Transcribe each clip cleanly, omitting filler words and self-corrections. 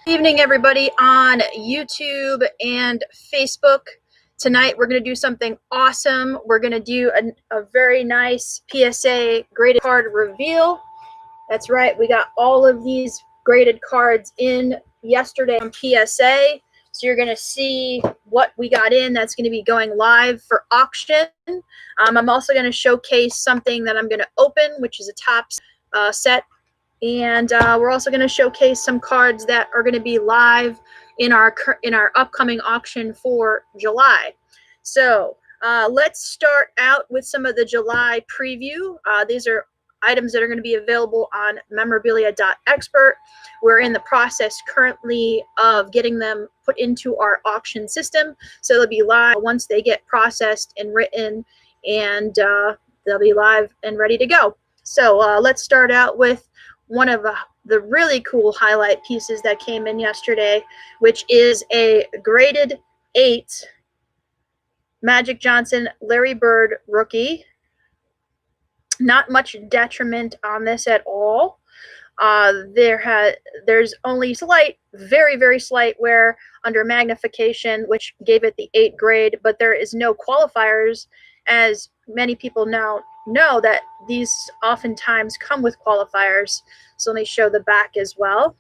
Evening, everybody on YouTube and Facebook. Tonight we're going to do something awesome. We're going to do a very nice PSA graded card reveal. That's right, we got all of these graded cards in yesterday on PSA. So you're going to see what we got in. That's going to be going live for auction. I'm also going to showcase something that I'm going to open, which is a Topps set. And we're also going to showcase some cards that are going to be live in our upcoming auction for July. So let's start out with some of the July preview. These are items that are going to be available on Memorabilia.expert. We're in the process currently of getting them put into our auction system. So they'll be live once they get processed and written, and they'll be live and ready to go. So let's start out with one of the really cool highlight pieces that came in yesterday, which is a graded 8 Magic Johnson Larry Bird rookie. Not much detriment on this at all. There's only slight, very slight wear under magnification, which gave it the 8 grade, but there is no qualifiers, as many people now know that these oftentimes come with qualifiers. So let me show the back as well.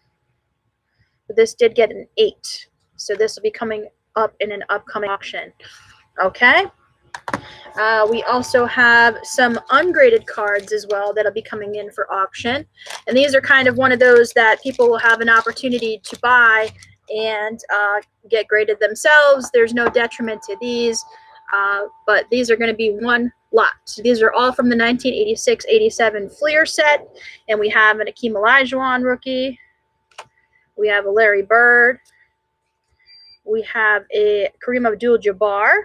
But this did get an 8, so this will be coming up in an upcoming auction. Okay. We also have some ungraded cards as well that'll be coming in for auction. And these are kind of one of those that people will have an opportunity to buy and get graded themselves. There's no detriment to these, but these are going to be one lot. So these are all from the 1986-87 Fleer set. And we have an Akeem Olajuwon rookie. We have a Larry Bird. We have a Kareem Abdul-Jabbar.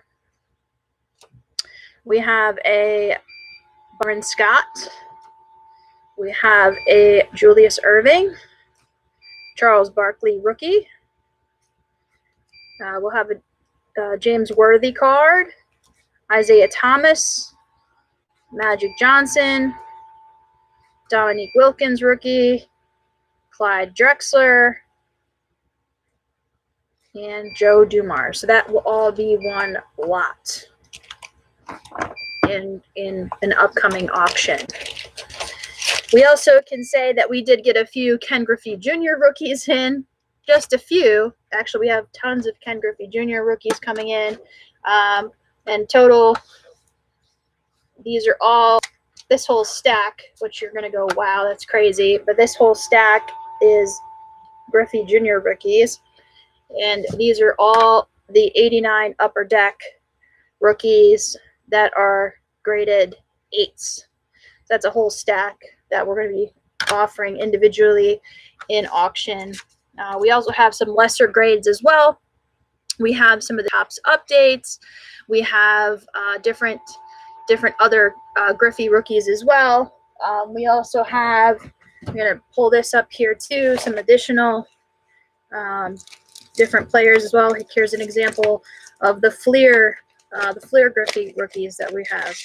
We have a Byron Scott. We have a Julius Erving, Charles Barkley rookie. We'll have a James Worthy card, Isaiah Thomas, Magic Johnson, Dominique Wilkins rookie, Clyde Drexler, and Joe Dumars. So that will all be one lot in an upcoming auction. We also can say that we did get a few Ken Griffey Jr. rookies in, just a few. Actually, we have tons of Ken Griffey Jr. rookies coming in. And total, these are all, this whole stack, which you're going to go, wow, that's crazy. But this whole stack is Griffey Jr. rookies. And these are all the 89 Upper Deck rookies that are graded 8s. That's a whole stack that we're going to be offering individually in auction. We also have some lesser grades as well. We have some of the Topps updates. We have different other Griffey rookies as well. We also have, I'm going to pull this up here too, some additional different players as well. Here's an example of the Fleer Griffey rookies that we have.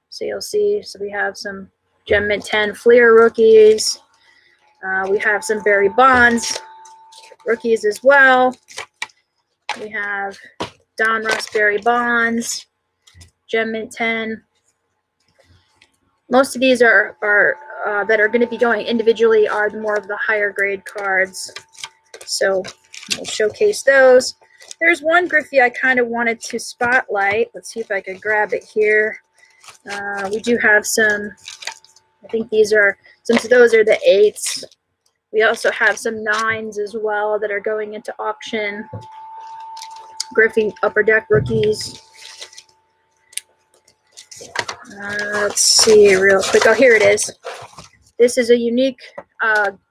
So you'll see, so we have some Gem Mint 10 Fleer rookies. We have some Barry Bonds rookies as well. We have Don Russ Barry Bonds, Gem Mint 10. Most of these are that are going to be going individually are more of the higher grade cards. So we'll showcase those. There's one Griffey I kind of wanted to spotlight. Let's see if I could grab it here. We do have some, I think these are, since those are the 8s, we also have some 9s as well that are going into auction. Griffey Upper Deck rookies. Let's see real quick. Oh, here it is. This is a unique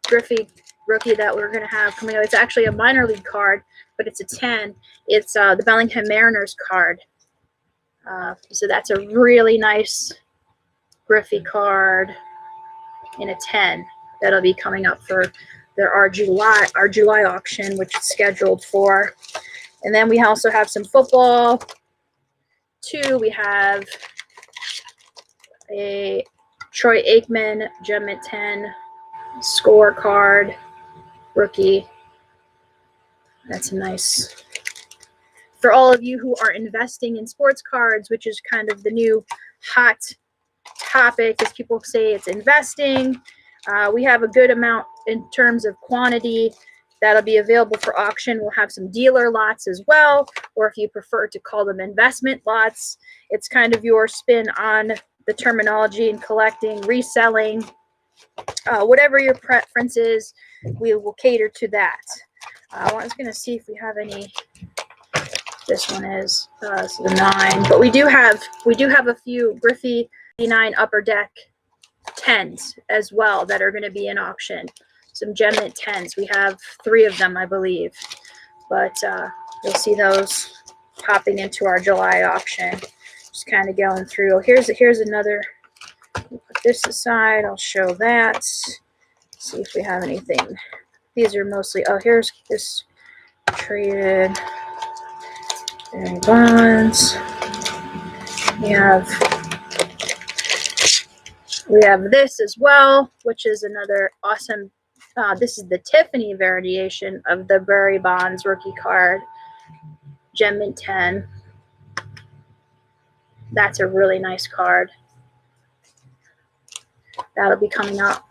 Griffey rookie that we're going to have coming up. It's actually a minor league card, but it's a 10. It's the Bellingham Mariners card. So that's a really nice Griffey card in a 10 that'll be coming up for our July auction, which is scheduled for. And then we also have some football. 2, we have a Troy Aikman Gem Mint 10 scorecard rookie. That's nice. For all of you who are investing in sports cards, which is kind of the new hot topic, as people say it's investing, we have a good amount in terms of quantity that'll be available for auction. We'll have some dealer lots as well, or if you prefer to call them investment lots, it's kind of your spin on the terminology in collecting, reselling, whatever your preference is, we will cater to that. I was going to see if we have any. This one is this is a 9, but we do have a few Griffey 9 upper deck 10s as well that are going to be in auction. Some gem mint 10s. We have 3 of them, I believe, but you'll see those popping into our July auction. Just kind of going through. Here's another. We'll put this aside. I'll show that. See if we have anything. These are mostly. Oh, here's this traded. And bonds. We have this as well, which is another awesome. This is the Tiffany variation of the Barry Bonds rookie card, Gem Mint 10. That's a really nice card. That'll be coming up.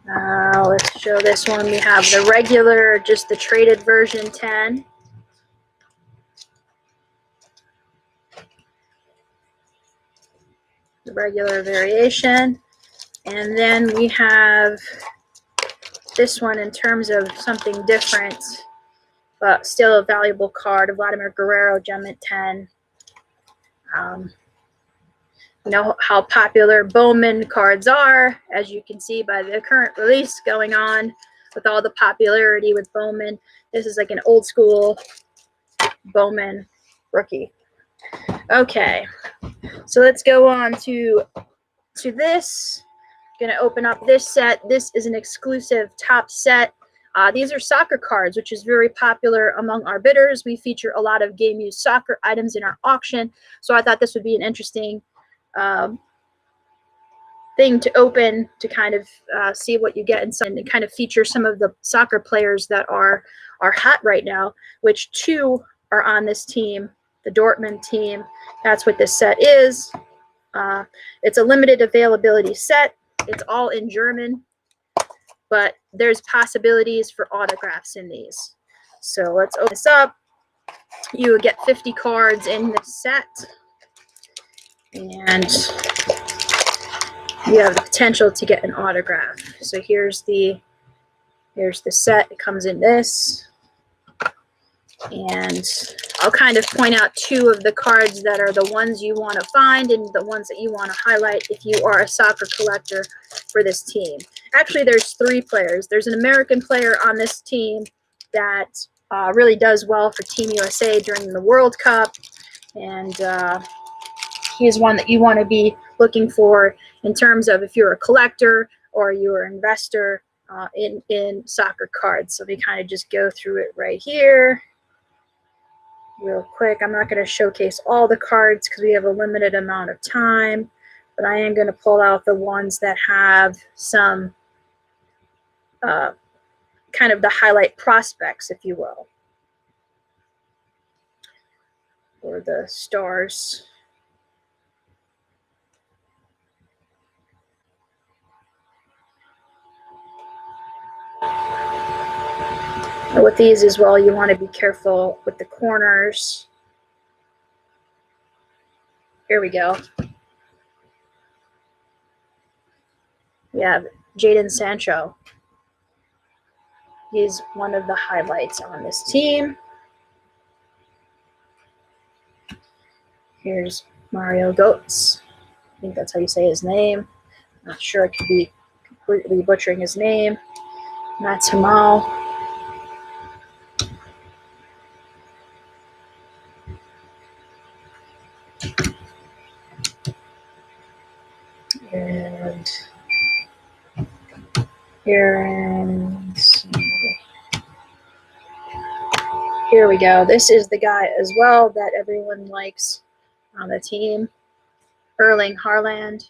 Let's show this one. We have the regular, just the traded version 10. The regular variation. And then we have this one in terms of something different, but still a valuable card, Vladimir Guerrero, Gem Mint 10. You know how popular Bowman cards are, as you can see by the current release going on with all the popularity with Bowman. This is like an old school Bowman rookie. Okay, so let's go on to this. Going to open up this set. This is an exclusive top set. These are soccer cards, which is very popular among our bidders. We feature a lot of game-used soccer items in our auction, so I thought this would be an interesting thing to open to kind of see what you get inside and kind of feature some of the soccer players that are hot right now, which 2 are on this team, the Dortmund team. That's what this set is. It's a limited availability set. It's all in German, but there's possibilities for autographs in these. So let's open this up. You would get 50 cards in this set, and you have the potential to get an autograph. So here's the set. It comes in this, and I'll kind of point out 2 of the cards that are the ones you want to find and the ones that you want to highlight if you are a soccer collector for this team. Actually, there's 3 players. There's an American player on this team that really does well for Team USA during the World Cup, and he's one that you want to be looking for in terms of if you're a collector or you're an investor in soccer cards. So we kind of just go through it right here real quick. I'm not going to showcase all the cards because we have a limited amount of time, but I am going to pull out the ones that have some kind of the highlight prospects, if you will, or the stars. And with these as well, you want to be careful with the corners. Here we go. We have Jadon Sancho. He's one of the highlights on this team. Here's Mario Götze. I think that's how you say his name. Not sure, I could be completely butchering his name. Mats Hummel. And here we go. This is the guy as well that everyone likes on the team, Erling Haaland.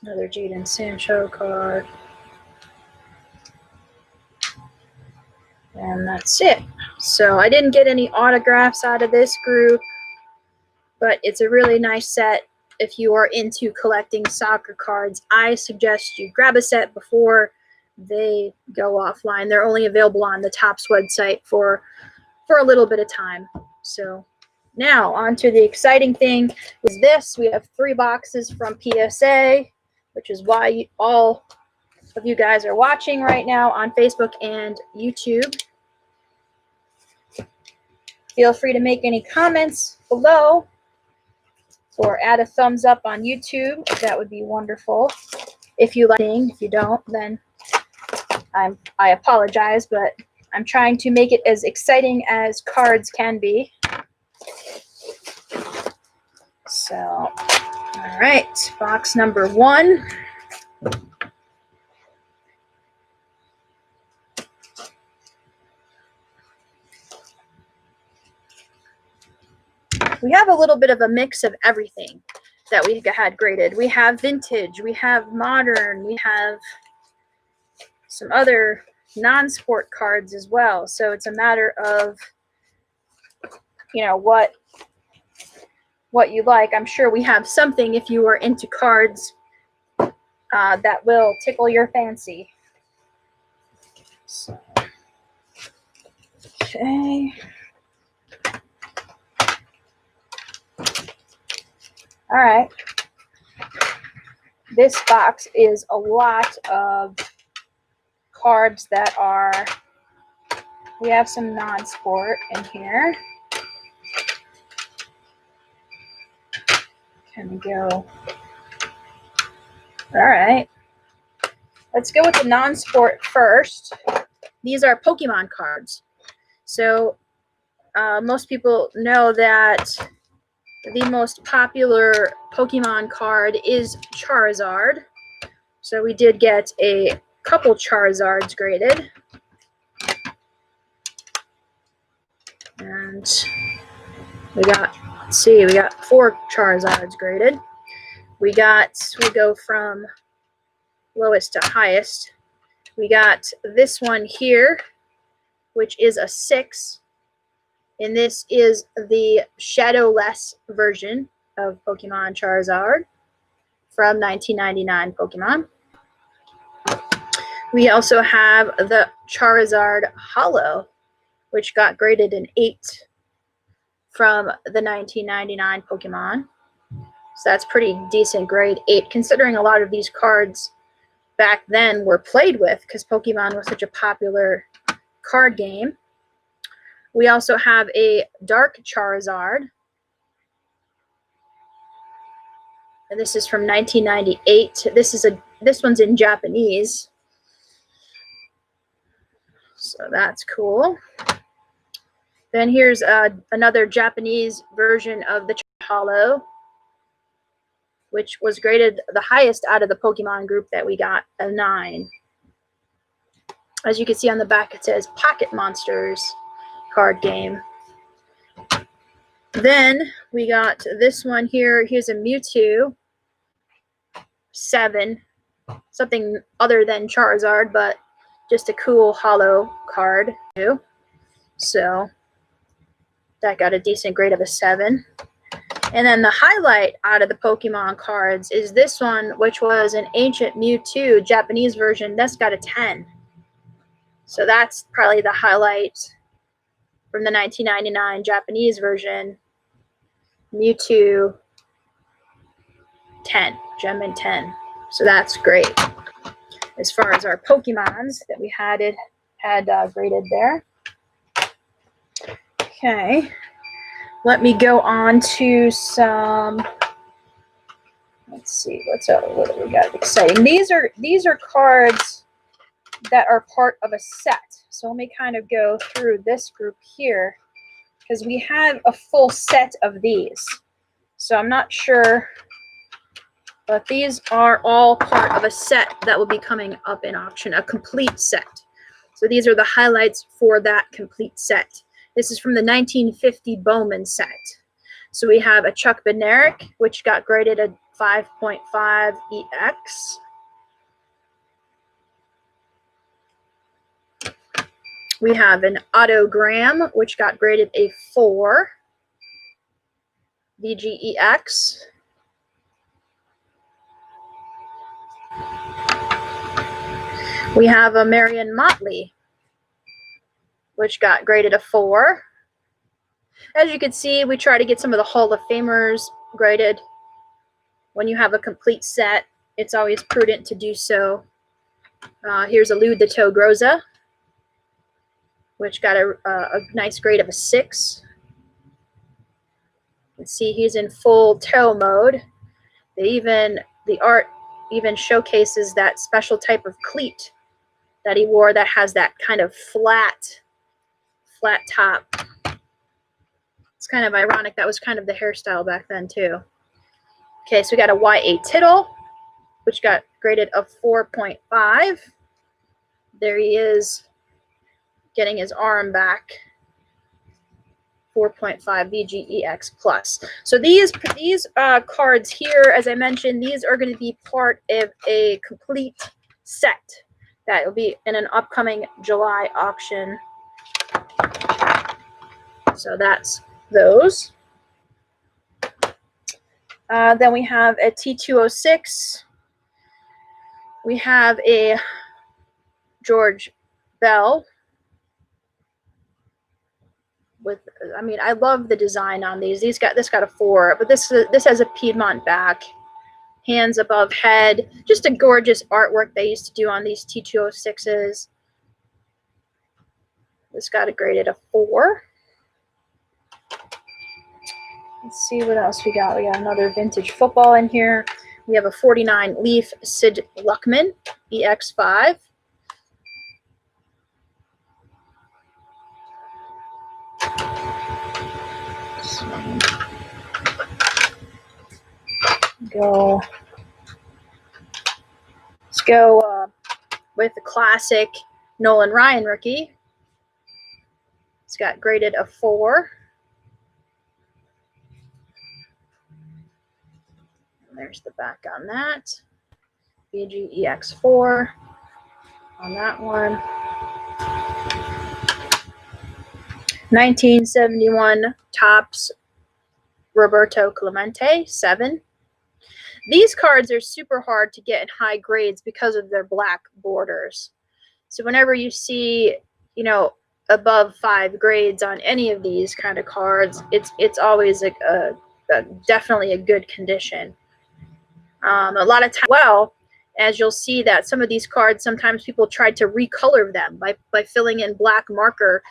Another Jadon Sancho card. And that's it. So I didn't get any autographs out of this group, but it's a really nice set. If you are into collecting soccer cards, I suggest you grab a set before they go offline. They're only available on the Topps website for a little bit of time. So now on to the exciting thing is this. We have 3 boxes from PSA, which is why all of you guys are watching right now on Facebook and YouTube. Feel free to make any comments below or add a thumbs up on YouTube. That would be wonderful. If you like it, if you don't, then I apologize, but I'm trying to make it as exciting as cards can be. So, all right, box number 1. We have a little bit of a mix of everything that we had graded. We have vintage, we have modern, we have some other non-sport cards as well. So it's a matter of, you know, what you like. I'm sure we have something if you are into cards that will tickle your fancy. So, okay. All right. This box is a lot of cards that are, we have some non-sport in here. Can we go? All right. Let's go with the non-sport first. These are Pokemon cards. So most people know that the most popular Pokemon card is Charizard. So we did get a couple Charizards graded. And we got, let's see, we got 4 Charizards graded. We go from lowest to highest. We got this one here, which is a 6. And this is the shadowless version of Pokemon Charizard from 1999 Pokemon. We also have the Charizard Holo, which got graded an 8 from the 1999 Pokemon. So that's pretty decent grade, 8, considering a lot of these cards back then were played with because Pokemon was such a popular card game. We also have a Dark Charizard. And this is from 1998. This one's in Japanese. So that's cool. Then here's another Japanese version of the Holo, which was graded the highest out of the Pokemon group that we got, a 9. As you can see on the back, it says Pocket Monsters card game. Then we got this one here. Here's a Mewtwo 7, something other than Charizard, but just a cool holo card too. So that got a decent grade of a 7. And then the highlight out of the Pokemon cards is this one, which was an Ancient Mewtwo Japanese version. That's got a 10. So that's probably the highlight from the 1999 Japanese version. Mewtwo 10, gem and 10. So that's great. As far as our Pokemons that we had graded there. Okay. Let me go on to some. Let's see what do we got exciting. These are cards that are part of a set. So let me kind of go through this group here because we have a full set of these. So I'm not sure, but these are all part of a set that will be coming up in auction, a complete set. So these are the highlights for that complete set. This is from the 1950 Bowman set. So we have a Chuck Bednarik, which got graded a 5.5 EX. We have an Autogram, which got graded a 4 VGEX. We have a Marion Motley, which got graded a 4. As you can see, we try to get some of the Hall of Famers graded. When you have a complete set, it's always prudent to do so. Here's a Lou the Toe Groza, which got a nice grade of a 6. You can see he's in full toe mode. The art even showcases that special type of cleat that he wore that has that kind of flat top. It's kind of ironic. That was kind of the hairstyle back then too. Okay, so we got a YA Tittle, which got graded a 4.5. There he is getting his arm back. 4.5 VGEX plus. So these cards here, as I mentioned, these are going to be part of a complete set that will be in an upcoming July auction. So that's those. Then we have a T206. We have a George Bell. I mean, I love the design on these. This got a 4, but this has a Piedmont back, hands above head. Just a gorgeous artwork they used to do on these T206s. This got a graded a 4. Let's see what else we got. We got another vintage football in here. We have a 49 Leaf Sid Luckman EX5. Let's go with the classic Nolan Ryan rookie. It's got graded a 4. And there's the back on that. VGEX4 on that one. 1971 Topps Roberto Clemente 7. These cards are super hard to get in high grades because of their black borders. So whenever you see, you know, above 5 grades on any of these kind of cards, it's always definitely a good condition. A lot of times, well, as you'll see that some of these cards, sometimes people try to recolor them by filling in black marker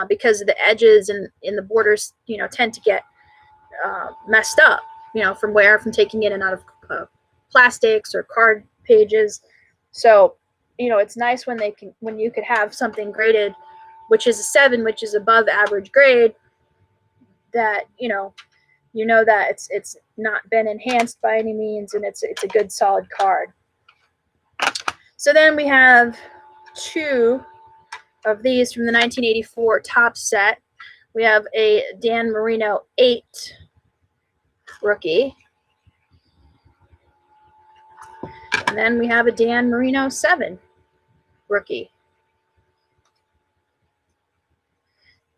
because the edges and in the borders, you know, tend to get messed up, you know, from taking in and out of plastics or card pages. So, you know, it's nice when you could have something graded, which is a 7, which is above average grade, that you know that it's not been enhanced by any means, and it's a good solid card. So then we have 2 of these from the 1984 Topps set. We have a Dan Marino 8 rookie. And then we have a Dan Marino 7 rookie.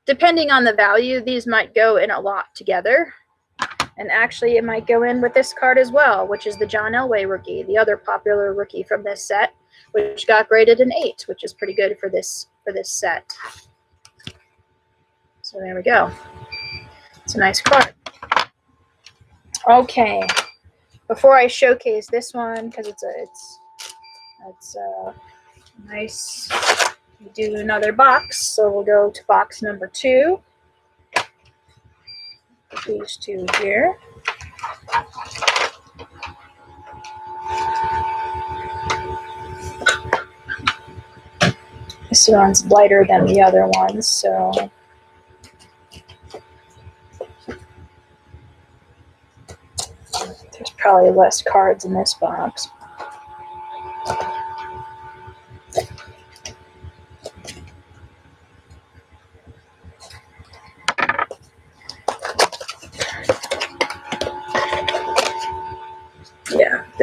Depending on the value, these might go in a lot together. And actually, it might go in with this card as well, which is the John Elway rookie, the other popular rookie from this set, which got graded an 8, which is pretty good for this set. So there we go. It's a nice card. Okay. Before I showcase this one, because it's nice, we do another box. So we'll go to box number 2. These 2 here. This one's lighter than the other ones, so there's probably less cards in this box.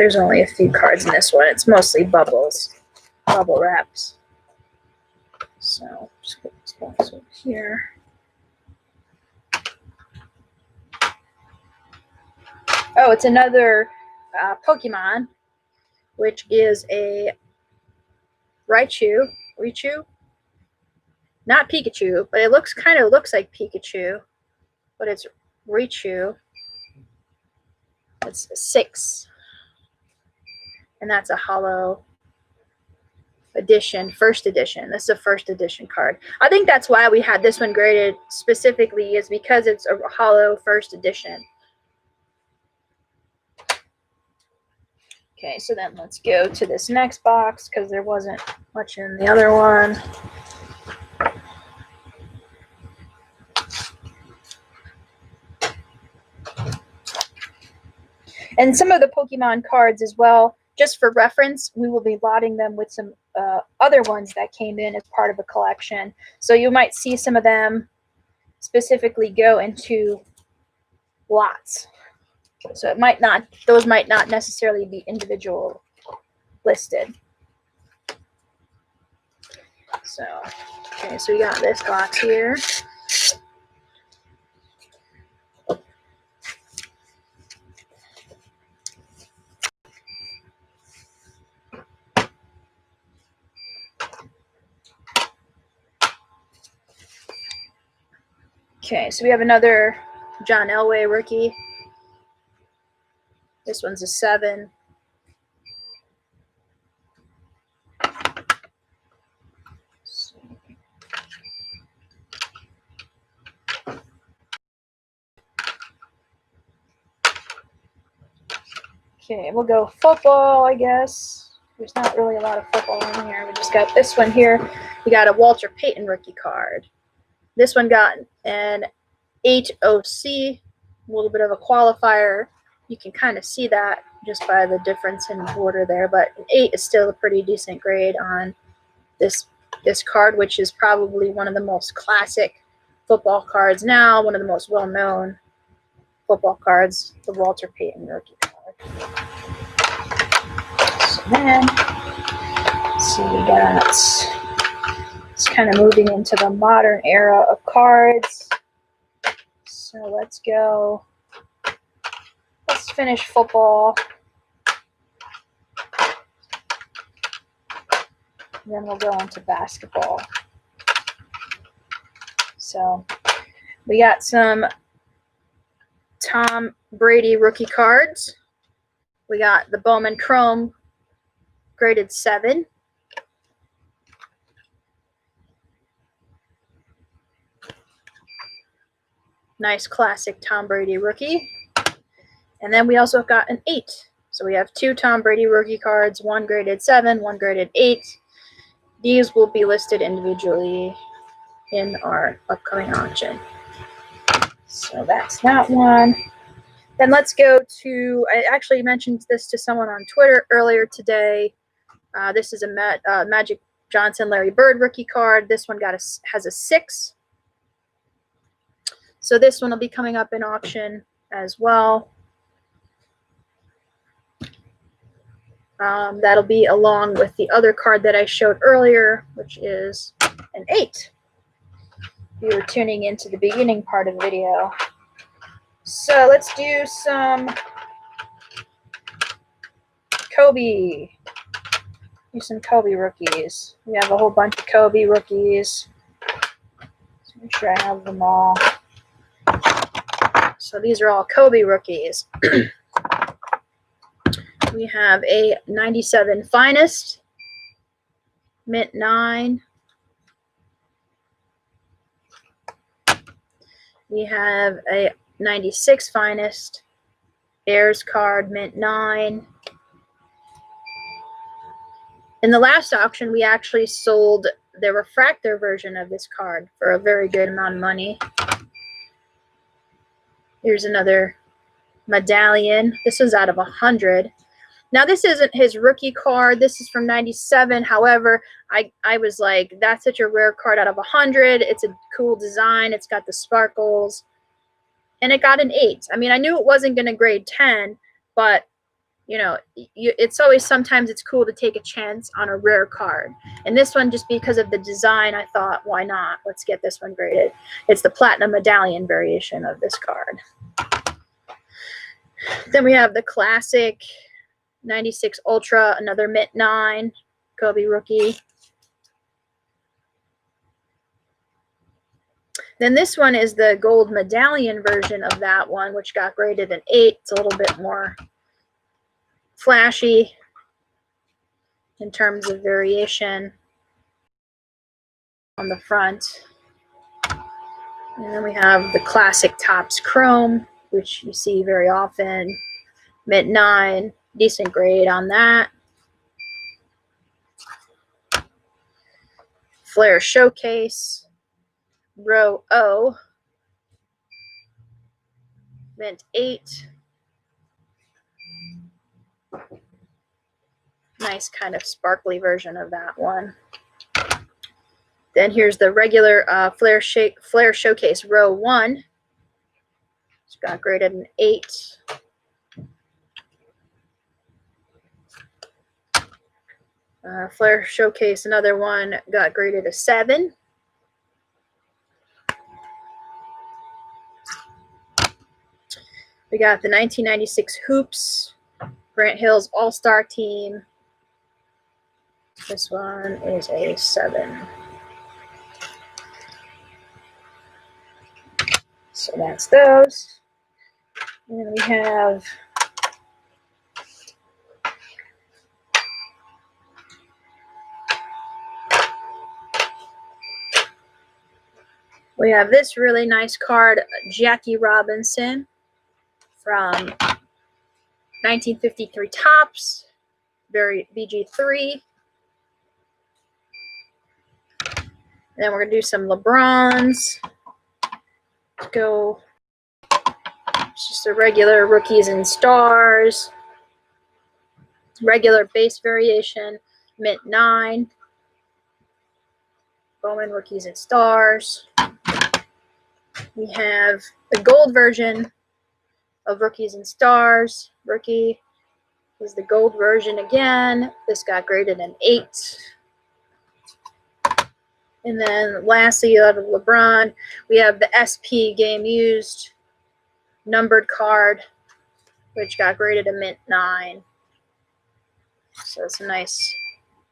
there's only a few cards in this one. It's mostly bubbles, bubble wraps. So just put this box over here. Oh, it's another Pokemon, which is a Raichu, not Pikachu, but it kind of looks like Pikachu, but it's Raichu. It's 6, and that's a hollow edition, first edition. This is a first edition card. I think that's why we had this one graded specifically, is because it's a hollow first edition. Okay, so then let's go to this next box because there wasn't much in the other one. And some of the Pokemon cards as well, just for reference, we will be lotting them with some other ones that came in as part of a collection. So you might see some of them specifically go into lots. So it might not; those might not necessarily be individual listed. So, okay, so we got this box here. Okay, so we have another John Elway rookie. This one's a 7. Okay, we'll go football, I guess. There's not really a lot of football in here. We just got this one here. We got a Walter Payton rookie card. This one got an 8 OC, a little bit of a qualifier. You can kind of see that just by the difference in border there, but an 8 is still a pretty decent grade on this card, which is probably one of the most classic football cards now, one of the most well-known football cards, the Walter Payton rookie card. So then, let's see, we got, it's kind of moving into the modern era of cards. So let's go, let's finish football. And then we'll go into basketball. So we got some Tom Brady rookie cards. We got the Bowman Chrome graded 7. Nice classic Tom Brady rookie. And then we also got an 8. So we have 2 Tom Brady rookie cards, one graded 7, one graded 8. These will be listed individually in our upcoming auction. So that's that one. Then let's go to, I actually mentioned this to someone on Twitter earlier today. This is a Magic Johnson Larry Bird rookie card. This one has a 6. So this one will be coming up in auction as well. That'll be along with the other card that I showed earlier, which is an 8. You were tuning into the beginning part of the video. So let's do some Kobe. Do some Kobe rookies. We have a whole bunch of Kobe rookies. So make sure I have them all. So these are all Kobe rookies. We have a 97 Finest, mint 9. We have a 96 Finest, Bears card, mint 9. In the last auction, we actually sold the refractor version of this card for a very good amount of money. Here's another medallion. This was out of 100. Now, this isn't his rookie card. This is from 97. However, I was like, that's such a rare card out of 100. It's a cool design. It's got the sparkles. And it got an 8. I mean, I knew it wasn't going to grade 10, but, you know, it's always, sometimes it's cool to take a chance on a rare card. And this one, just because of the design, I thought, why not? Let's get this one graded. It's the platinum medallion variation of this card. Then we have the classic 96 Ultra, another Mint 9, Kobe rookie. Then this one is the gold medallion version of that one, which got graded an 8. It's a little bit more flashy in terms of variation on the front. And then we have the classic Topps Chrome, which you see very often. Mint 9, decent grade on that. Flair Showcase, row O, Mint 8. Nice kind of sparkly version of that one. Then here's the regular Flair Showcase row 1. It's got graded an 8. Flair Showcase, another one, got graded a 7. We got the 1996 Hoops, Grant Hill's All-Star Team. This one is a 7. So that's those. And then we have this really nice card, Jackie Robinson from 1953 Topps, VG3. And then we're going to do some LeBrons. Let's go. It's just a regular Rookies and Stars. Regular base variation, Mint 9. Bowman Rookies and Stars. We have the gold version of Rookies and Stars. Rookie is the gold version again. This got graded an 8. And then lastly, out of LeBron, we have the SP Game Used numbered card, which got graded a Mint 9. So it's a nice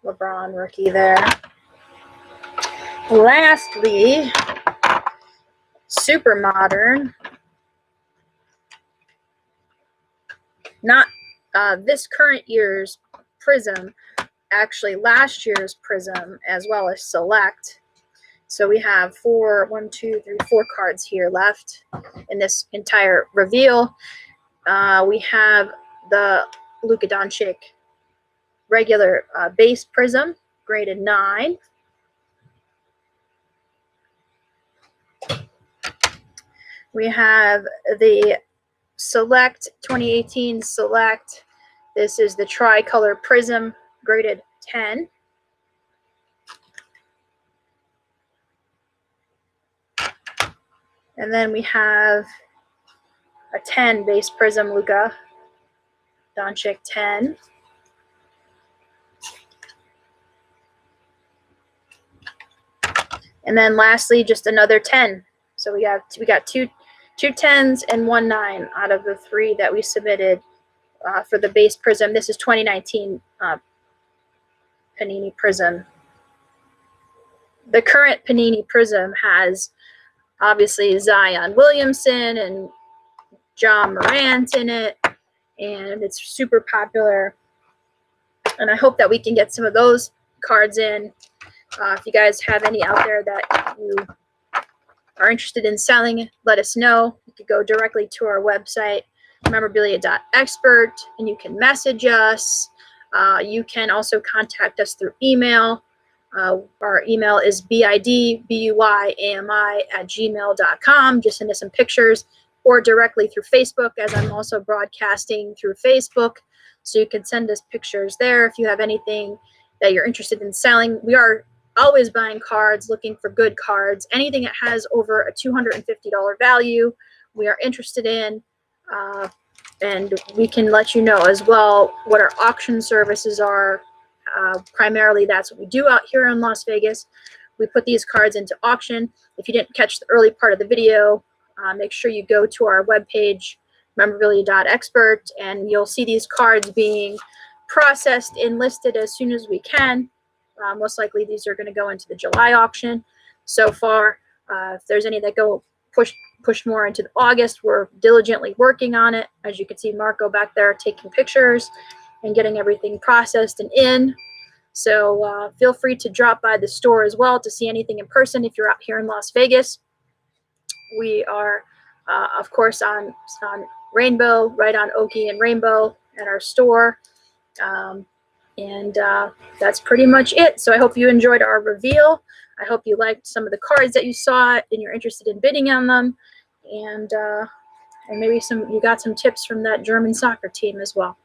LeBron rookie there. Lastly, super modern. Not this current year's Prism, actually last year's Prism, as well as Select. So we have 4 cards here left in this entire reveal. We have the Luka Doncic regular base Prism, graded 9. We have the Select 2018 Select. This is the Tricolor Prism, graded 10. And then we have a 10 base Prism Luka Doncic 10. And then lastly, just another 10. So we got two 10s and 1 9 out of the 3 that we submitted for the base Prism. This is 2019 Panini Prism. The current Panini Prism has obviously Zion Williamson and John Morant in it, and it's super popular. And I hope that we can get some of those cards in. If you guys have any out there that you are interested in selling, let us know. You could go directly to our website, memorabilia.expert, and you can message us. You can also contact us through email. Our email is bidbuiami@gmail.com. Just send us some pictures, or directly through Facebook, as I'm also broadcasting through Facebook. So you can send us pictures there if you have anything that you're interested in selling. We are always buying cards, looking for good cards. Anything that has over a $250 value, we are interested in. And we can let you know as well what our auction services are. Primarily, that's what we do out here in Las Vegas. We put these cards into auction. If you didn't catch the early part of the video, make sure you go to our webpage, memorabilia.expert, and you'll see these cards being processed and listed as soon as we can. Most likely these are going to go into the July auction. So far, if there's any that go push more into August, we're diligently working on it. As you can see, Marco back there taking pictures and getting everything processed and in. So feel free to drop by the store as well to see anything in person if you're out here in Las Vegas. We are, of course, on Rainbow, right on Oki and Rainbow at our store. And that's pretty much it. So I hope you enjoyed our reveal. I hope you liked some of the cards that you saw and you're interested in bidding on them. And maybe you got some tips from that German soccer team as well.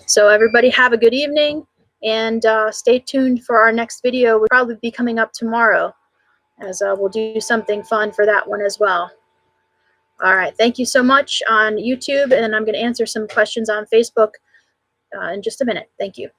So everybody have a good evening, and stay tuned for our next video. We'll probably be coming up tomorrow, as we'll do something fun for that one as well. All right, thank you so much on YouTube, and I'm going to answer some questions on Facebook in just a minute. Thank you.